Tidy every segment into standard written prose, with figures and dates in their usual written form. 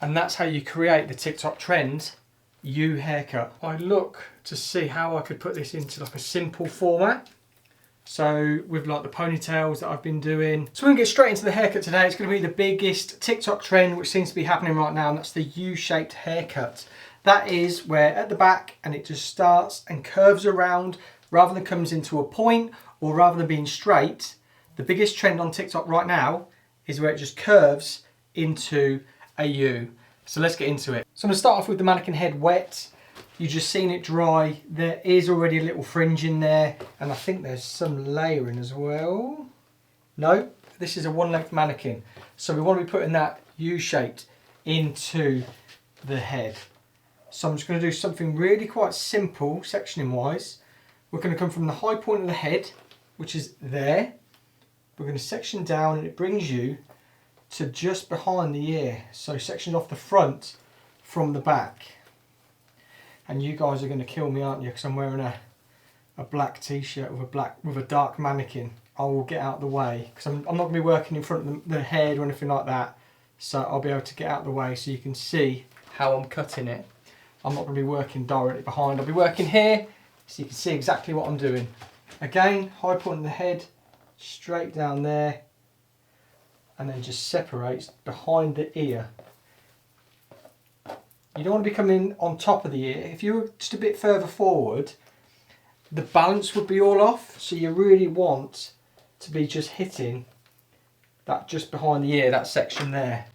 And that's how you create the TikTok trend U haircut. I look to see how I could put this into like a simple format. So with like the ponytails that I've been doing. So we're gonna get straight into the haircut today. It's gonna be the biggest TikTok trend which seems to be happening right now, and that's the U-shaped haircut. That is where at the back and it just starts and curves around rather than comes into a point, or rather than being straight. The biggest trend on TikTok right now is where it just curves into a U. So let's get into it. So I'm gonna start off with the mannequin head wet. You've just seen it dry. There is already a little fringe in there, and I think there's some layering as well. No, this is a one length mannequin. So we want to be putting that U-shaped into the head. So I'm just going to do something really quite simple sectioning wise. We're going to come from the high point of the head, which is there. We're going to section down and it brings you to just behind the ear. So section off the front from the back. And you guys are going to kill me, aren't you? Because I'm wearing a black t-shirt with a dark mannequin. I will get out of the way because I'm not going to be working in front of the head or anything like that. So I'll be able to get out of the way so you can see how I'm cutting it. I'm not going to be working directly behind. I'll be working here so you can see exactly what I'm doing. Again, high point of the head, straight down there, and then just separates behind the ear. You don't want to be coming on top of the ear. If you were just a bit further forward, the balance would be all off. So you really want to be just hitting that just behind the ear, that section there.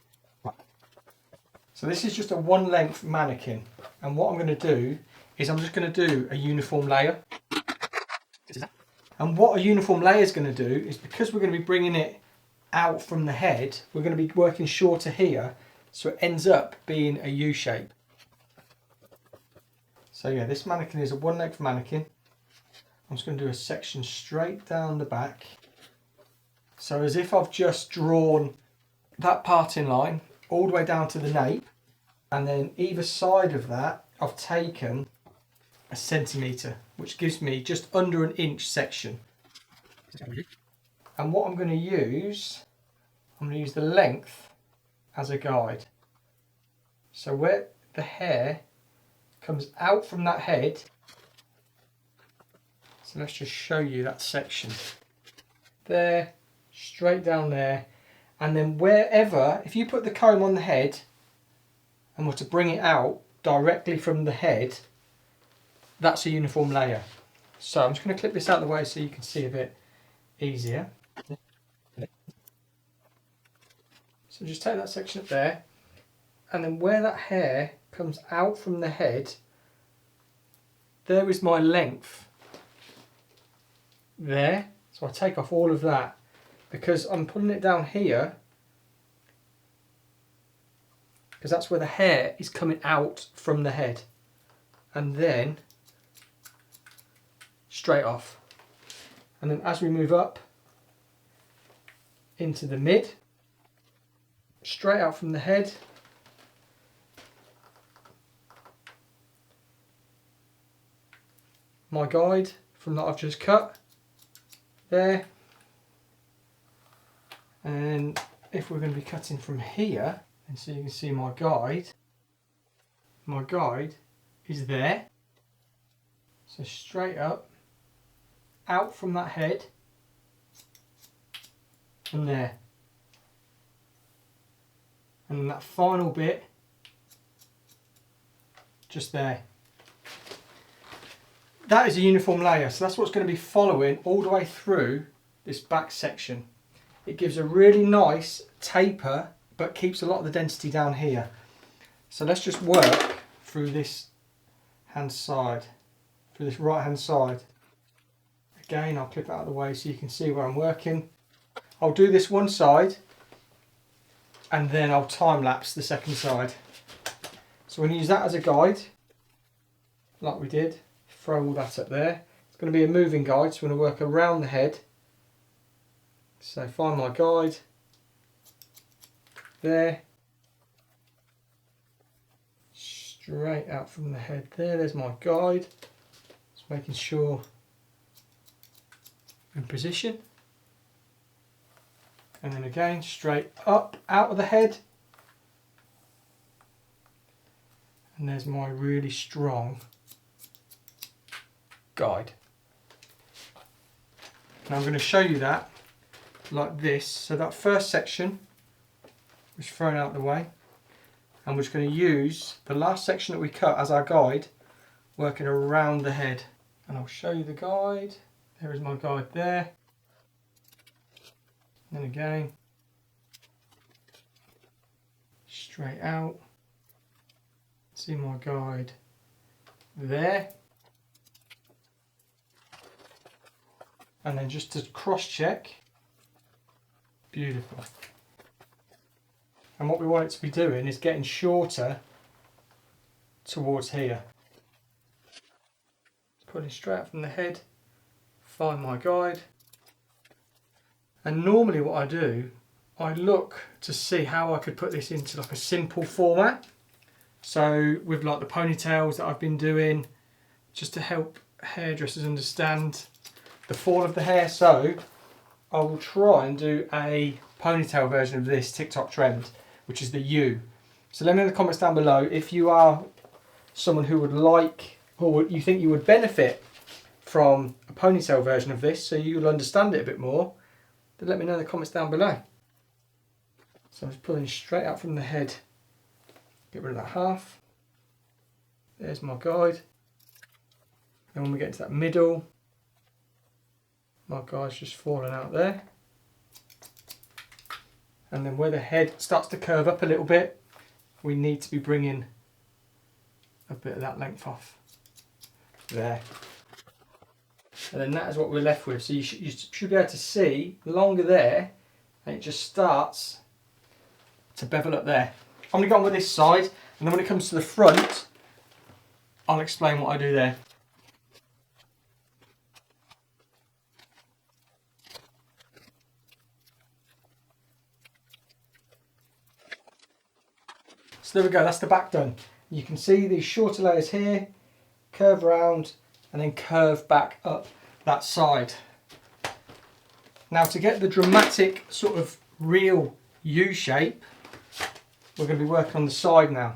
So this is just a one length mannequin. And what I'm going to do is I'm just going to do a uniform layer. And what a uniform layer is going to do is, because we're going to be bringing it out from the head, we're going to be working shorter here. So it ends up being a U shape. So yeah, this mannequin is a one length mannequin. I'm just going to do a section straight down the back. So as if I've just drawn that parting line all the way down to the nape. And then either side of that, I've taken a centimetre, which gives me just under an inch section. And what I'm going to use the length as a guide. So where the hair comes out from that head, so let's just show you that section. There, straight down there, and then wherever, if you put the comb on the head and were to bring it out directly from the head, that's a uniform layer. So I'm just going to clip this out of the way so you can see a bit easier. So just take that section up there, and then where that hair comes out from the head, there is my length there. So I take off all of that because I'm putting it down here because that's where the hair is coming out from the head, and then straight off. And then as we move up into the mid, straight out from the head, my guide from that I've just cut there. And if we're going to be cutting from here, and so you can see my guide is there. So straight up, out from that head, and there. And then that final bit, just there. That is a uniform layer, so that's what's going to be following all the way through this back section. It gives a really nice taper, but keeps a lot of the density down here. So let's just work through this hand side, through this right hand side. Again, I'll clip it out of the way so you can see where I'm working. I'll do this one side, and then I'll time lapse the second side. So we're going to use that as a guide, like we did. Throw all that up there. It's going to be a moving guide, so we're going to work around the head. So find my guide there, straight out from the head there. There's my guide. Just making sure in position, and then again straight up out of the head, And there's my really strong guide. Now I'm going to show you that like this. So that first section was thrown out the way, and we're just going to use the last section that we cut as our guide, working around the head. And I'll show you the guide. There is my guide there. And then again, straight out. See my guide there. And then just to cross check, beautiful. And what we want it to be doing is getting shorter towards here. Pulling straight out from the head, find my guide. And normally what I do, I look to see how I could put this into like a simple format. So with like the ponytails that I've been doing, just to help hairdressers understand the fall of the hair. So I will try and do a ponytail version of this TikTok trend, which is the U. So let me know in the comments down below if you are someone who would like, or you think you would benefit from a ponytail version of this, so you'll understand it a bit more, then let me know in the comments down below. So I'm just pulling straight out from the head, get rid of that half. There's my guide. And when we get into that middle, my guide's just falling out there. And then where the head starts to curve up a little bit, we need to be bringing a bit of that length off. There. And then that is what we're left with. So you should be able to see longer there, and it just starts to bevel up there. I'm going to go on with this side, and then when it comes to the front, I'll explain what I do there. So there we go, that's the back done. You can see these shorter layers here, curve around, and then curve back up that side. Now to get the dramatic sort of real U shape, we're going to be working on the side now.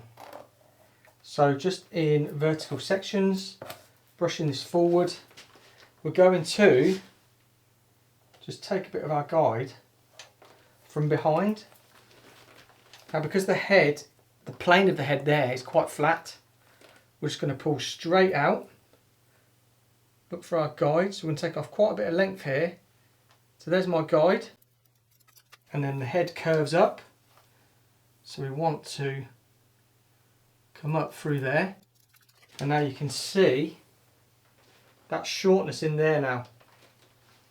So just in vertical sections, brushing this forward, we're going to just take a bit of our guide from behind. Now because the head, the plane of the head there is quite flat, we're just going to pull straight out, look for our guide. So we're going to take off quite a bit of length here. So there's my guide, and then the head curves up, so we want to come up through there, and now you can see that shortness in there now,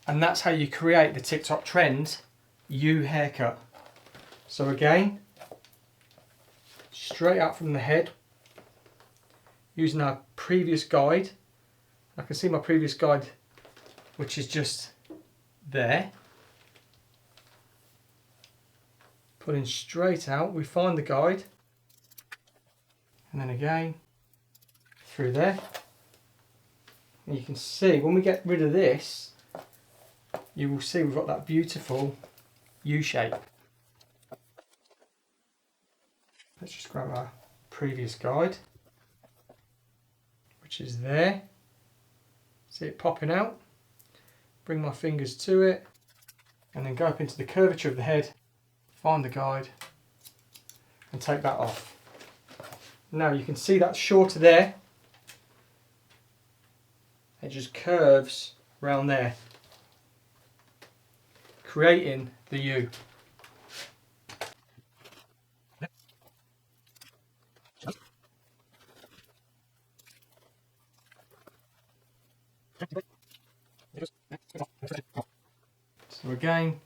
and that's how you create the TikTok trend U haircut. So again, straight out from the head, using our previous guide. I can see my previous guide, which is just there. Pulling straight out, we find the guide, and then again through there. And you can see when we get rid of this, you will see we've got that beautiful U shape. Let's just grab our previous guide, which is there. See it popping out. Bring my fingers to it, and then go up into the curvature of the head, find the guide, and take that off. Now you can see that's shorter there. It just curves around there, creating the U. So again,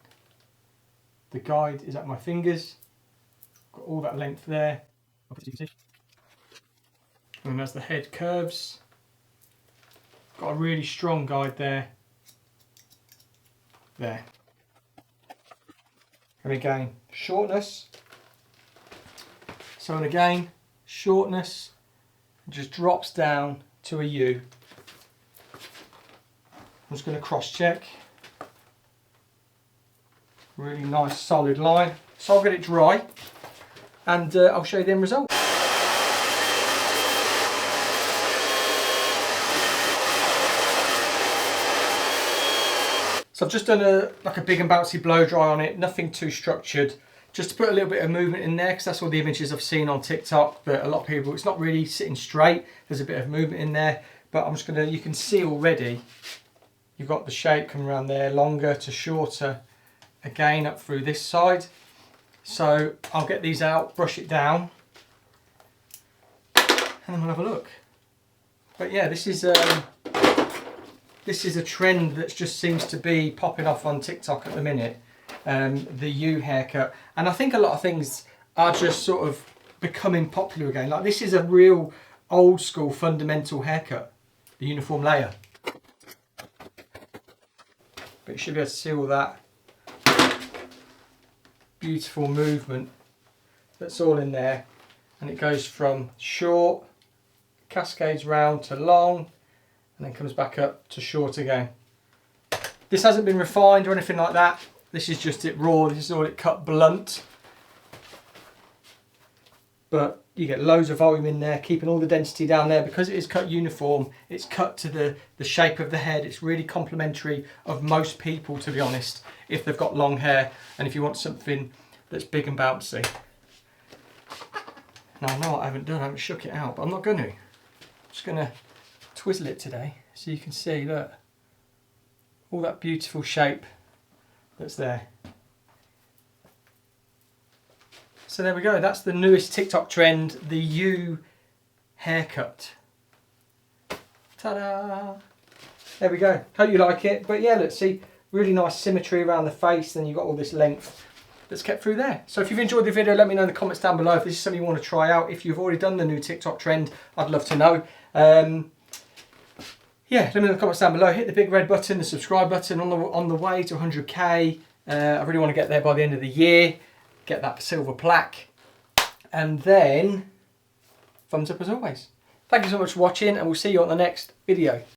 the guide is at my fingers, got all that length there, and as the head curves, got a really strong guide there, there. And again, shortness. So and again, shortness, just drops down to a U. I'm just going to cross check. Really nice solid line. So I'll get it dry, and I'll show you the end result. So I've just done like a big and bouncy blow dry on it, nothing too structured, just to put a little bit of movement in there, because that's all the images I've seen on TikTok, that a lot of people, it's not really sitting straight, there's a bit of movement in there, but I'm just gonna, you can see already, you've got the shape coming around there, longer to shorter, again up through this side. So I'll get these out, brush it down, and then we'll have a look. But yeah, this is a trend that just seems to be popping off on TikTok at the minute, the U haircut. And I think a lot of things are just sort of becoming popular again. Like this is a real old school fundamental haircut, the uniform layer. But you should be able to see all that beautiful movement that's all in there. And it goes from short, cascades round to long, and then comes back up to short again. This hasn't been refined or anything like that. This is just it raw, this is all it cut blunt. But you get loads of volume in there, keeping all the density down there. Because it is cut uniform, it's cut to the shape of the head. It's really complimentary of most people, to be honest, if they've got long hair and if you want something that's big and bouncy. Now I know what I haven't done, I haven't shook it out, but I'm not going to. I'm just going to twizzle it today so you can see, look, all that beautiful shape that's there. So there we go, that's the newest TikTok trend, the U haircut. Ta-da! There we go, hope you like it. But yeah, let's see, really nice symmetry around the face, then you've got all this length that's kept through there. So if you've enjoyed the video, let me know in the comments down below if this is something you want to try out. If you've already done the new TikTok trend, I'd love to know. Yeah, let me know in the comments down below. Hit the big red button, the subscribe button, on the way to 100k. I really want to get there by the end of the year. Get that silver plaque, and then thumbs up as always. Thank you so much for watching, and we'll see you on the next video.